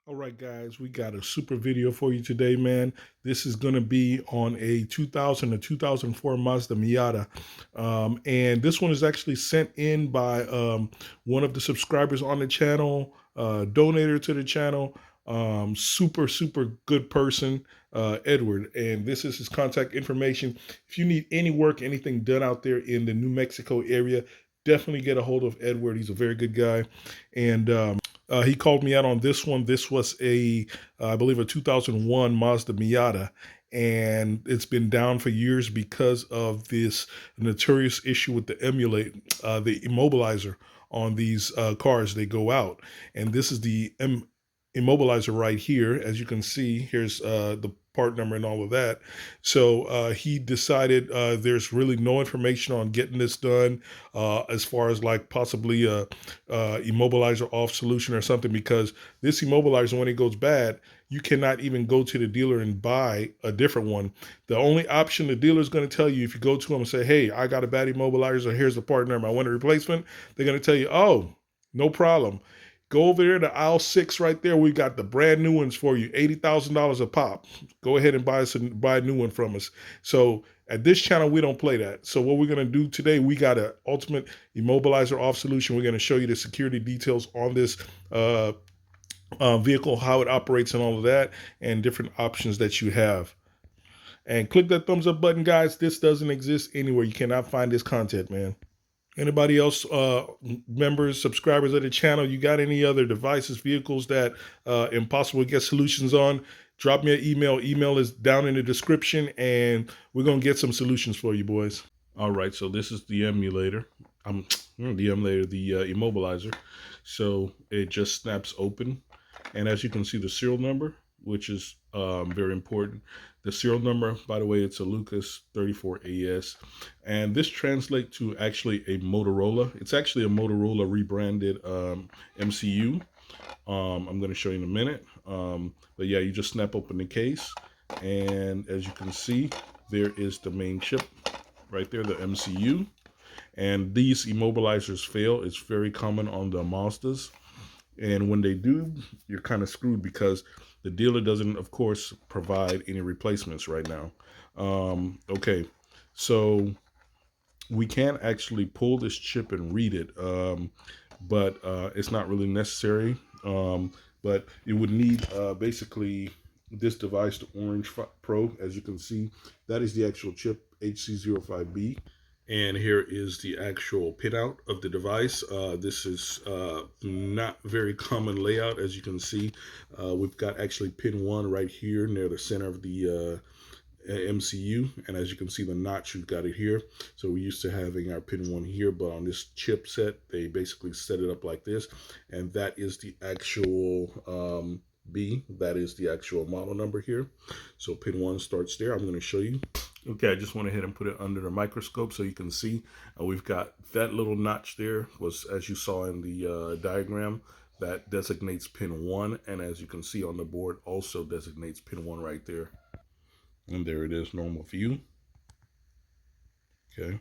All right, guys, we got a super video for you today, man. This is going to be on a 2000 to 2004 Mazda Miata. And this one is actually sent in by one of the subscribers on the channel, donator to the channel, super good person, Edward. And this is his contact information. If you need any work, anything done out there in the New Mexico area, definitely get a hold of Edward. He's a very good guy. And he called me out on this one. This was I believe, a 2001 Mazda Miata, and it's been down for years because of this notorious issue with the the immobilizer on these cars. They go out, and this is the immobilizer right here. As you can see, here's the part number and all of that. So he decided there's really no information on getting this done as far as like possibly a immobilizer off solution or something, because this immobilizer, when it goes bad, you cannot even go to the dealer and buy a different one. The only option the dealer is going to tell you, if you go to them and say, hey, I got a bad immobilizer, here's the part number, I want a replacement, they're going to tell you, oh, no problem. Go over there to aisle 6 right there. We got the brand new ones for you, $80,000 a pop. Go ahead and buy a new one from us. So at this channel, we don't play that. So what we're going to do today, we got an ultimate immobilizer off solution. We're going to show you the security details on this vehicle, how it operates and all of that, and different options that you have. And click that thumbs up button, guys. This doesn't exist anywhere. You cannot find this content, man. Anybody else, members, subscribers of the channel, you got any other devices, vehicles that Impossible to get solutions on, drop me an email. Email is down in the description, and we're going to get some solutions for you, boys. All right, so this is the emulator. The immobilizer. So it just snaps open. And as you can see, the serial number, which is very important. The serial number, by the way, it's a Lucas 34AS. And this translates to actually a Motorola. It's actually a Motorola rebranded MCU. I'm going to show you in a minute. But yeah, you just snap open the case. And as you can see, there is the main chip right there, the MCU. And these immobilizers fail. It's very common on the Mazdas. And when they do, you're kind of screwed because the dealer doesn't, of course, provide any replacements right now. Okay, so we can actually pull this chip and read it, but it's not really necessary. But you would need basically this device, the Orange Pro. As you can see, that is the actual chip, HC05B. And here is the actual pinout of the device. This is not very common layout. As you can see, we've got actually pin 1 right here near the center of the MCU. And as you can see, the notch, you've got it here. So we're used to having our pin 1 here, but on this chipset, they basically set it up like this. And that is the actual B. That is the actual model number here. So pin 1 starts there. I'm going to show you. Okay, I just went ahead and put it under the microscope so you can see. We've got that little notch there, was, as you saw in the diagram, that designates pin 1. And as you can see on the board, also designates pin 1 right there. And there it is, normal view. Okay.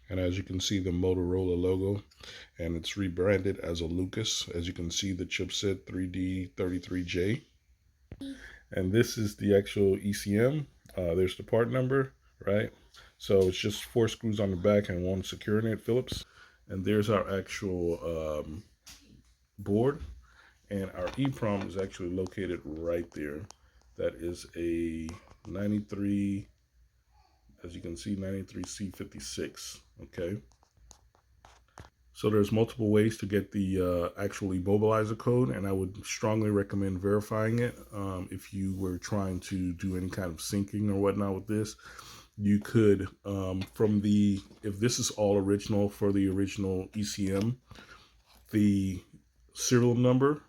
And as you can see, the Motorola logo, and it's rebranded as a Lucas. As you can see, the chipset 3D33J. And this is the actual ECM. There's the part number, right? So it's just 4 screws on the back and 1 securing it, Phillips. And there's our actual board. And our EPROM is actually located right there. That is a 93, as you can see, 93C56, okay? So there's multiple ways to get the actual immobilizer code, and I would strongly recommend verifying it. If you were trying to do any kind of syncing or whatnot with this, you could, if this is all original for the original ECM, the serial number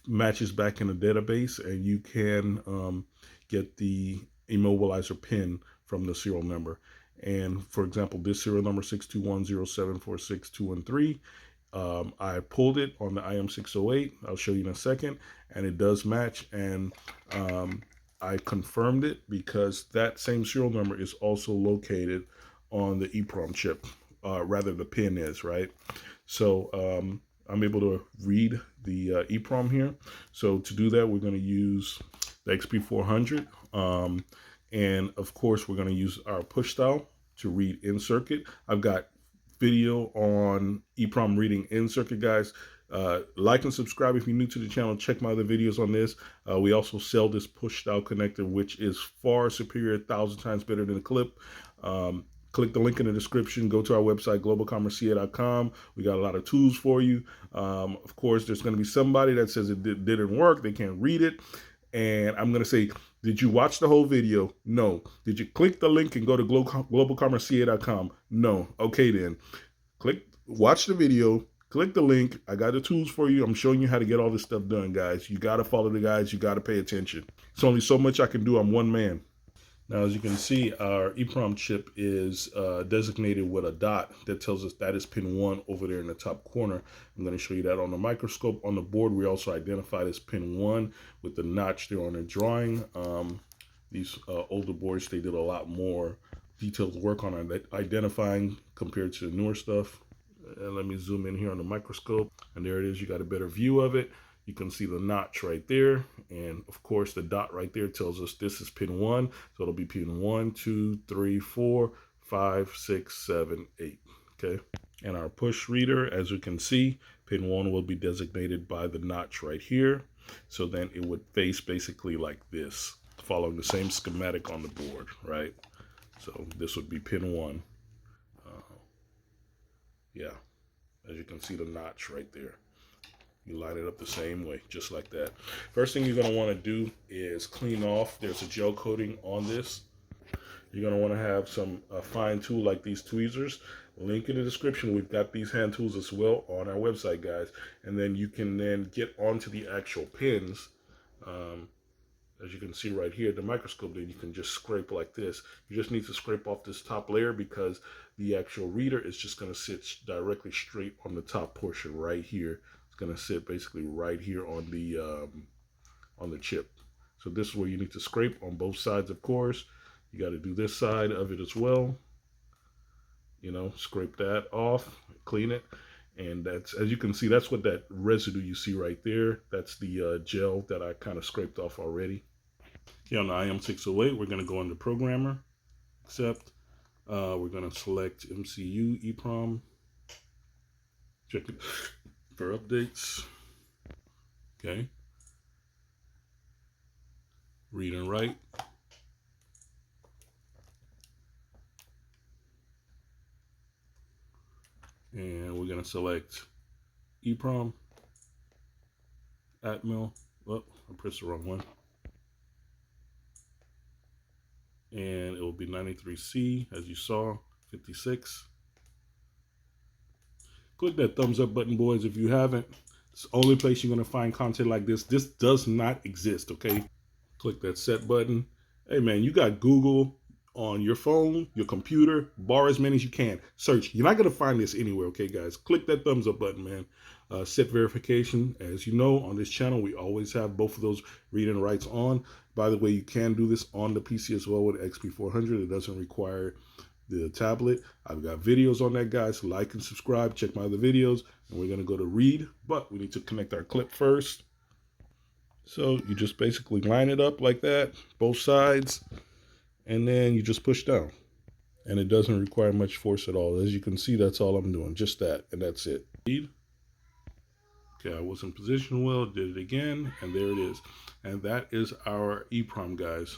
matches back in the database, and you can get the immobilizer pin from the serial number. And for example, this serial number 62107462113, I pulled it on the IM608. I'll show you in a second, and it does match. And I confirmed it because that same serial number is also located on the EPROM chip, rather the pin is, right? So I'm able to read the EPROM here. So to do that, we're going to use the XP400. And of course, we're going to use our push style to read in circuit. I've got video on EPROM reading in circuit, guys. Like and subscribe if you're new to the channel. Check my other videos on this. We also sell this push style connector, which is far superior, 1,000 times better than a clip. Click the link in the description. Go to our website, globalcommerceca.com. We got a lot of tools for you. Of course, there's going to be somebody that says it didn't work. They can't read it. And I'm going to say, did you watch the whole video? No. Did you click the link and go to globalcommerceca.com? No. Okay, then. Watch the video. Click the link. I got the tools for you. I'm showing you how to get all this stuff done, guys. You got to follow the guides. You got to pay attention. It's only so much I can do. I'm one man. Now, as you can see, our EPROM chip is designated with a dot that tells us that is pin 1 over there in the top corner. I'm going to show you that on the microscope. On the board, we also identified as pin 1 with the notch there on the drawing. These older boards, they did a lot more detailed work on identifying compared to the newer stuff. And let me zoom in here on the microscope. And there it is. You got a better view of it. You can see the notch right there. And of course, the dot right there tells us this is pin 1. So it'll be pin 1, 2, 3, 4, 5, 6, 7, 8. Okay. And our push reader, as you can see, pin 1 will be designated by the notch right here. So then it would face basically like this, following the same schematic on the board, right? So this would be pin 1. Yeah. As you can see, the notch right there. You line it up the same way, just like that. First thing you're going to want to do is clean off. There's a gel coating on this. You're going to want to have some fine tool like these tweezers. Link in the description. We've got these hand tools as well on our website, guys. And then you can then get onto the actual pins. As you can see right here, the microscope, then you can just scrape like this. You just need to scrape off this top layer because the actual reader is just going to sit directly straight on the top portion right here. It's going to sit basically right here on the chip. So this is where you need to scrape on both sides, of course. You got to do this side of it as well. You know, scrape that off, clean it. And that's, as you can see, that's what that residue you see right there. That's the gel that I kind of scraped off already. Okay, on the IM608, we're going to go into Programmer, Accept. We're going to select MCU EPROM. Check it for updates. Okay. Read and write. And we're going to select EPROM, Atmel. Oh, I pressed the wrong one. And it will be 93C, as you saw, 56. Click that thumbs up button, boys, if you haven't. It's the only place you're going to find content like this. This does not exist, okay? Click that set button. Hey, man, you got Google on your phone, your computer. Borrow as many as you can. Search. You're not going to find this anywhere, okay, guys? Click that thumbs up button, man. Set verification. As you know, on this channel, we always have both of those read and writes on. By the way, you can do this on the PC as well with XP400. It doesn't require the tablet. I've got videos on that, guys. Like and subscribe. Check my other videos. And we're going to go to read, but we need to connect our clip first. So you just basically line it up like that, both sides, and then you just push down. And it doesn't require much force at all. As you can see, that's all I'm doing. Just that, and that's it. Read. Okay, I wasn't positioned well, did it again, and there it is. And that is our EPROM, guys.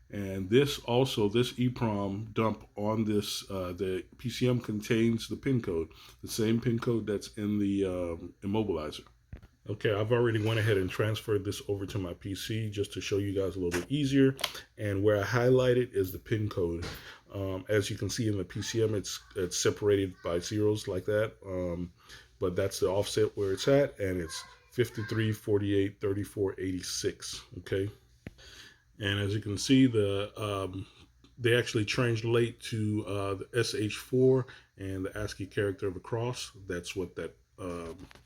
And this EPROM dump on this, the PCM contains the pin code, the same pin code that's in the immobilizer. Okay, I've already went ahead and transferred this over to my PC just to show you guys a little bit easier. And where I highlighted is the pin code. As you can see in the PCM, it's separated by zeros like that. But that's the offset where it's at, and it's 53, 48, 34, 86. Okay. And as you can see, they actually translate to the SH4 and the ASCII character of a cross. That's what that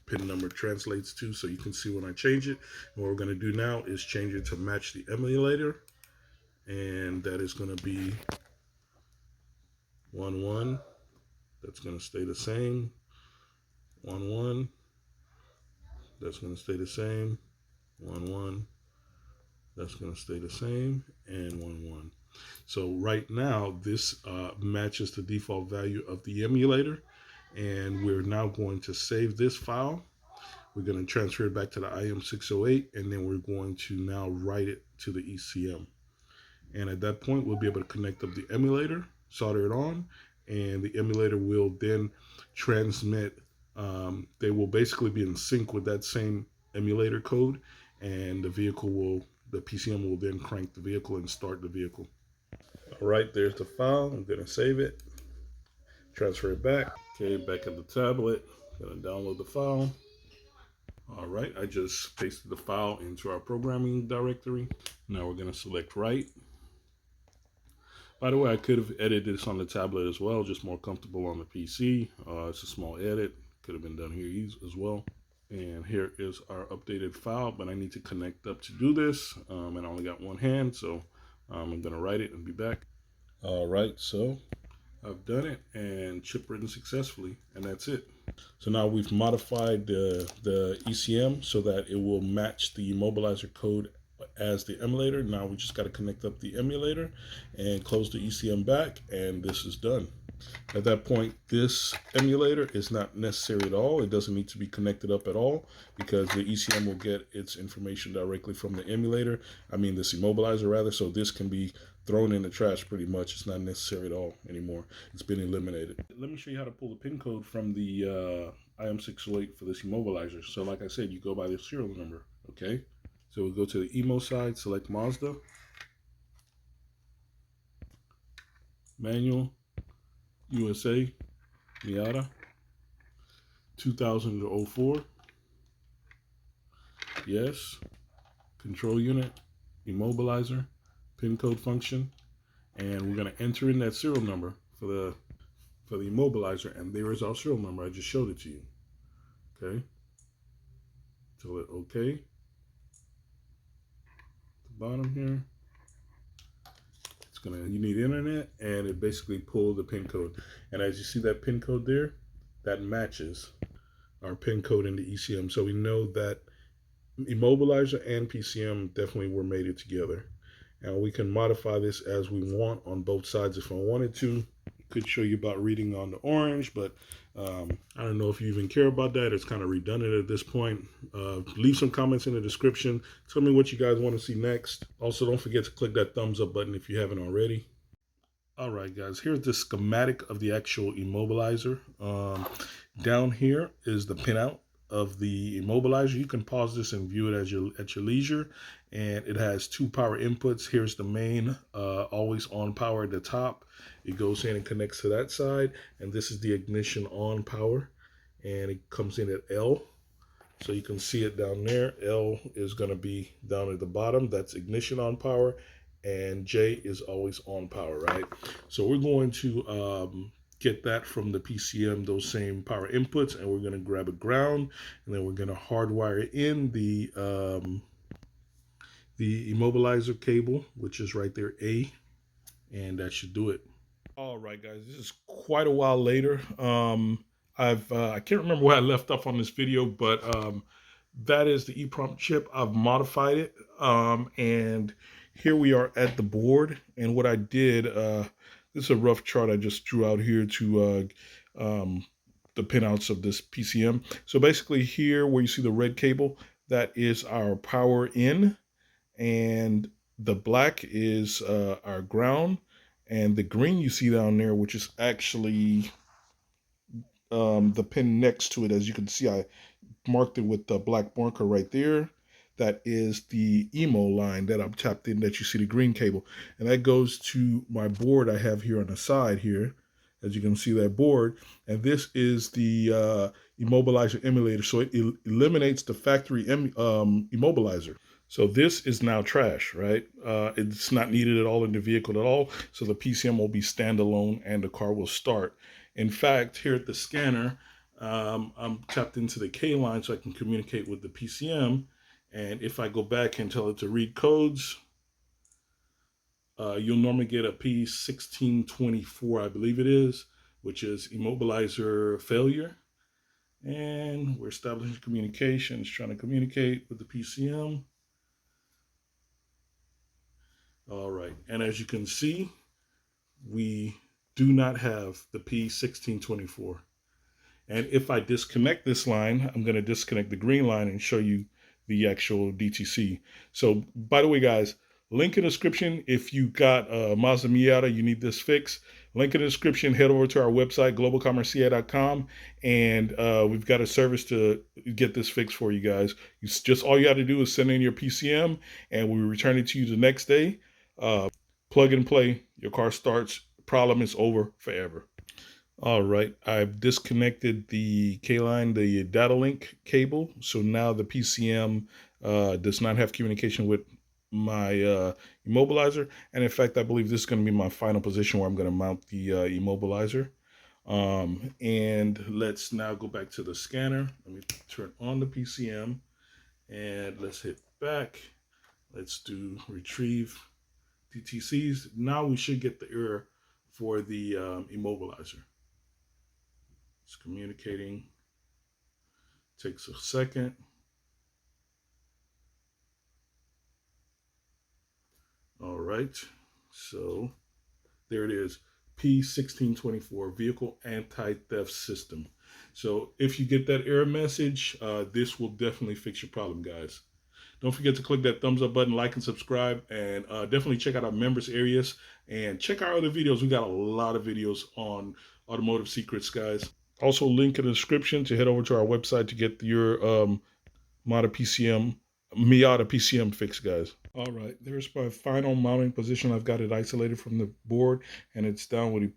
pin number translates to. So you can see when I change it. And what we're going to do now is change it to match the emulator. And that is going to be 1, 1. That's going to stay the same. 1, 1. That's going to stay the same. 1 1. That's going to stay the same, and 1 1. So right now, this matches the default value of the emulator, and we're now going to save this file. We're going to transfer it back to the IM608, and then we're going to now write it to the ECM. And at that point, we'll be able to connect up the emulator, solder it on, and the emulator will then transmit. They will basically be in sync with that same emulator code, and the PCM will then crank the vehicle and start the vehicle. All right, there's the file. I'm going to save it, transfer it back. Okay, back at the tablet. I'm going to download the file. All right, I just pasted the file into our programming directory. Now we're going to select write. By the way, I could have edited this on the tablet as well, just more comfortable on the PC. It's a small edit. Could have been done here as well. And here is our updated file, but I need to connect up to do this. And I only got one hand, so I'm going to write it and be back. All right, so I've done it and chip written successfully, and that's it. So now we've modified the ECM so that it will match the immobilizer code as the emulator. Now we just got to connect up the emulator and close the ECM back, and this is done. At that point, this emulator is not necessary at all. It doesn't need to be connected up at all because the ECM will get its information directly from the emulator. I mean, this immobilizer rather. So this can be thrown in the trash pretty much. It's not necessary at all anymore. It's been eliminated. Let me show you how to pull the pin code from the IM608 for this immobilizer. So like I said, you go by the serial number, okay? So we'll go to the emo side, select Mazda, manual, USA, Miata, 2004, yes, control unit, immobilizer, pin code function, and we're going to enter in that serial number for the immobilizer, and there is our serial number. I just showed it to you. Okay, tell it okay. At the bottom here, you need internet, and it basically pulled the pin code. And as you see that pin code there, that matches our pin code in the ECM. So we know that immobilizer and PCM definitely were mated together. And we can modify this as we want on both sides if I wanted to. Could show you about reading on the orange, but I don't know if you even care about that. It's kind of redundant at this point. Leave some comments in the description. Tell me what you guys want to see next. Also, don't forget to click that thumbs up button if you haven't already. All right, guys, here's the schematic of the actual immobilizer. Down here is the pinout of the immobilizer. You can pause this and view it at your leisure. And it has two power inputs. Here's the main, always on power at the top. It goes in and connects to that side. And this is the ignition on power. And it comes in at L. So you can see it down there. L is going to be down at the bottom. That's ignition on power. And J is always on power, right? So we're going to get that from the PCM, those same power inputs, and we're going to grab a ground, and then we're going to hardwire in the immobilizer cable, which is right there, A, and that should do it. All right, guys, this is quite a while later. I can't remember where I left off on this video, but that is the EPROM chip. I've modified it, and here we are at the board. And what I did, this is a rough chart I just drew out here to the pinouts of this PCM. So basically here where you see the red cable, that is our power in, and the black is our ground, and the green you see down there, which is actually the pin next to it. As you can see, I marked it with the black marker right there. That is the emo line that I'm tapped in, that you see the green cable. And that goes to my board I have here on the side here. As you can see that board. And this is the immobilizer emulator. So it eliminates the factory immobilizer. So this is now trash, right? It's not needed at all in the vehicle at all. So the PCM will be standalone and the car will start. In fact, here at the scanner, I'm tapped into the K line so I can communicate with the PCM. And if I go back and tell it to read codes, you'll normally get a P1624, I believe it is, which is immobilizer failure. And we're establishing communications, trying to communicate with the PCM. All right, and as you can see, we do not have the P1624. And if I disconnect this line, I'm going to disconnect the green line and show you the actual DTC. So by the way, guys, link in the description. If you got a Mazda Miata, you need this fix. Link in the description. Head over to our website, globalcommerceca.com, and we've got a service to get this fixed for you guys. All you got to do is send in your PCM, and we return it to you the next day. Plug and play. Your car starts. Problem is over forever. All right, I've disconnected the K-line, the data link cable. So now the PCM does not have communication with my immobilizer. And in fact, I believe this is going to be my final position where I'm going to mount the immobilizer. And let's now go back to the scanner. Let me turn on the PCM and let's hit back. Let's do retrieve DTCs. Now we should get the error for the immobilizer. It's communicating. Takes a second. All right. So there it is. P1624, Vehicle Anti-Theft System. So if you get that error message, this will definitely fix your problem, guys. Don't forget to click that thumbs up button, like and subscribe, and definitely check out our members areas and check our other videos. We got a lot of videos on automotive secrets, guys. Also, link in the description to head over to our website to get your Miata PCM fix, guys. All right, there's my final mounting position. I've got it isolated from the board, and it's down with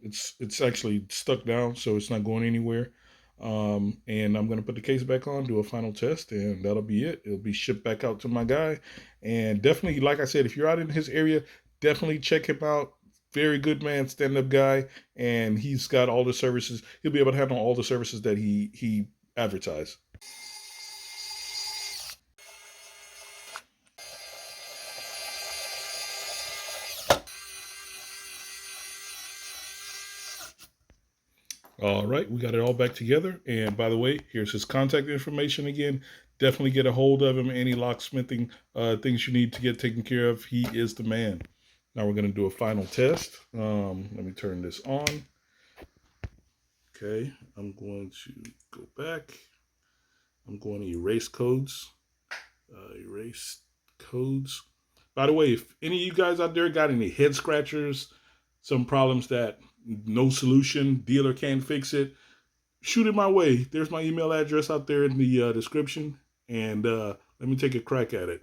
it's actually stuck down, so it's not going anywhere. And I'm gonna put the case back on, do a final test, and that'll be it. It'll be shipped back out to my guy. And definitely, like I said, if you're out in his area, definitely check him out. Very good man, stand-up guy, and he's got all the services. He'll be able to handle all the services that he advertised. All right, we got it all back together. And by the way, here's his contact information again. Definitely get a hold of him. Any locksmithing things you need to get taken care of, he is the man. Now we're going to do a final test. Let me turn this on. Okay, I'm going to go back. I'm going to erase codes. Erase codes. By the way, if any of you guys out there got any head scratchers, some problems that no solution, dealer can't fix it, shoot it my way. There's my email address out there in the description, and let me take a crack at it.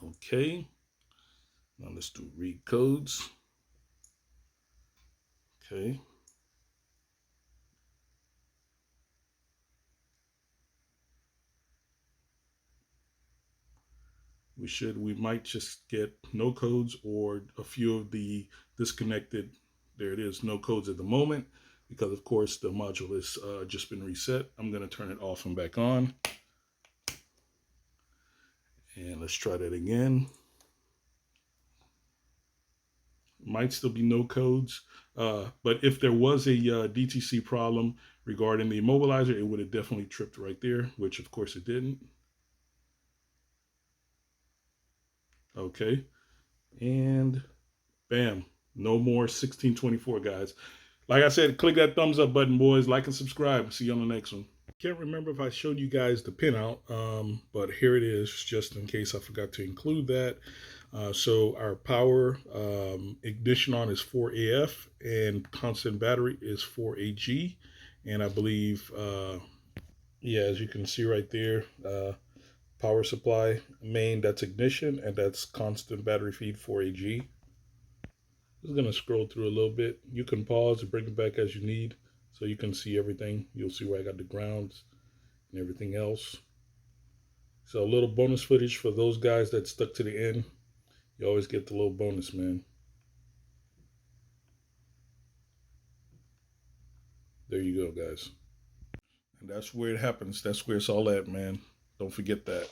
Okay, now let's do read codes. Okay. We might just get no codes or a few of the disconnected. There it is, no codes at the moment, because of course the module has just been reset. I'm going to turn it off and back on. And let's try that again. Might still be no codes, but if there was a DTC problem regarding the immobilizer, it would have definitely tripped right there, which of course it didn't. Okay, and bam, no more 1624, guys. Like I said, click that thumbs up button, boys. Like and subscribe. See you on the next one. Can't remember if I showed you guys the pinout, but here it is, just in case I forgot to include that. So our power ignition on is 4AF and constant battery is 4AG. And I believe, yeah, as you can see right there, power supply main, that's ignition, and that's constant battery feed 4AG. Just gonna scroll through a little bit. You can pause and bring it back as you need so you can see everything. You'll see where I got the grounds and everything else. So a little bonus footage for those guys that stuck to the end. You always get the little bonus, man. There you go, guys. And that's where it happens. That's where it's all at, man. Don't forget that.